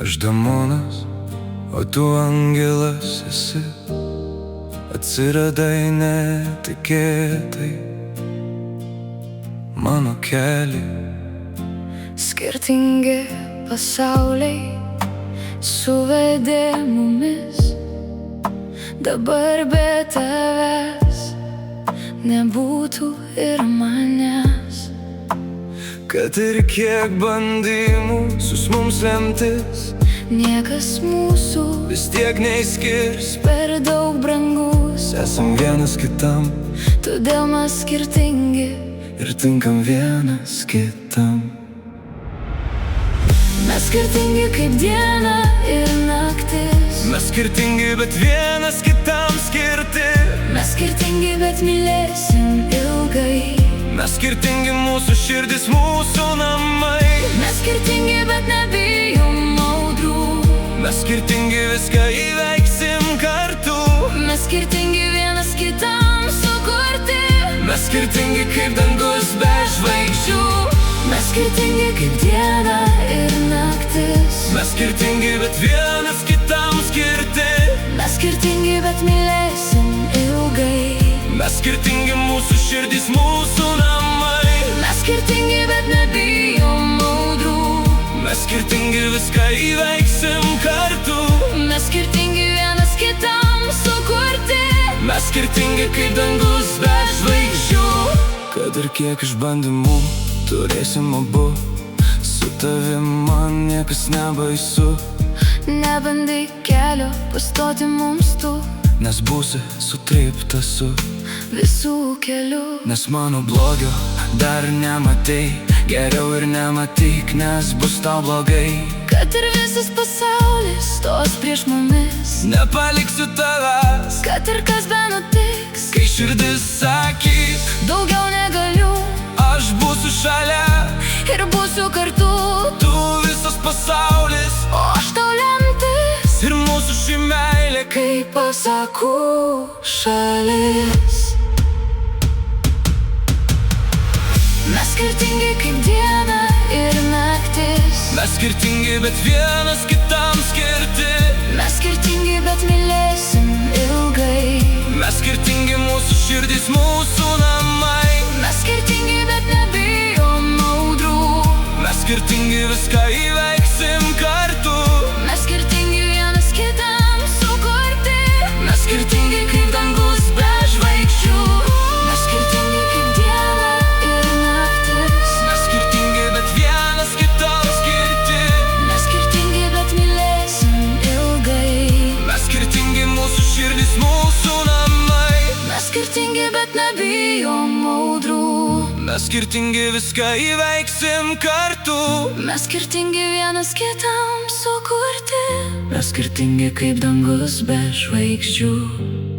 Aš demonas, o tu angelas esi. Atsiradai netikėtai mano keliai. Skirtingi pasauliai suvedė mumis. Dabar be tavęs nebūtų ir manęs. Kad ir kiek bandymų mums lemtis, niekas mūsų vis tiek neišskirs. Per daug brangus Esam vienas kitam, todėl mes skirtingi ir tinkam vienas kitam. Mes skirtingi kaip diena ir naktis. Mes skirtingi, bet vienas kitam skirti. Mes skirtingi, bet mylėsim ilgai. Mes skirtingi, mūsų širdis, mūsų namai. Mes skirtingi, bet nebijom audrų. Mes skirtingi, viską įveiksim kartu. Mes skirtingi, vienas kitam sukurti. Mes skirtingi kaip dangus be žvaigždžių. Mes skirtingi kaip diena ir naktis. Mes skirtingi, bet vienas kitam skirti. Mes skirtingi, bet mylėsim ilgai. Mes skirtingi, mūsų širdis, mūsų namai. Mes skirtingi, bet nebijom audrų. Mes skirtingi, viską įveiksim kartu. Mes skirtingi, vienas kitam sukurti. Mes skirtingi kaip dangus be žvaigždžių. Kad ir kiek išbandymų turėsim abu, su tavim man niekas nebaisu. Nebandyk kelio pastoti mums tu, nes būsi sutryptas su visų kelių. Nes mano blogio dar nematei, geriau ir nematyk, nes bus tau blogai. Kad ir visas pasaulis stos prieš mumis, nepaliksiu tavęs. Kad ir kas benutiks, kai širdis sakys daugiau negaliu, aš būsiu šalia ir būsiu kartu. Tu visas pasaulis, o aš tau lemtis, ir mūsų ši meilė kaip pasakų šalis. Mes skirtingi kaip diena ir naktis. Mes skirtingi, bet vienas kitam skirti. Mes skirtingi, bet mylėsim ilgai. Mes skirtingi, mūsų širdis, mūsų namai. Mes skirtingi, bet nebijom audrų. Mes skirtingi, viską įveiksim kartu. Mes skirtingi, vienas kitam sukurti. Mes skirtingi kaip dangus be žvaigždžių. Mes skirtingi kaip diena ir naktis. Mes skirtingi, bet vienas kitam skirti. Mes skirtingi, bet mylėsim ilgai. Mes skirtingi, mūsų širdis, mūsų namai. Mes skirtingi, bet nebijom audrų. Mes skirtingi, viską įveiksim kartu. Mes skirtingi, vienas kitam sukurti. Mes skirtingi kaip dangus be žvaigždžių.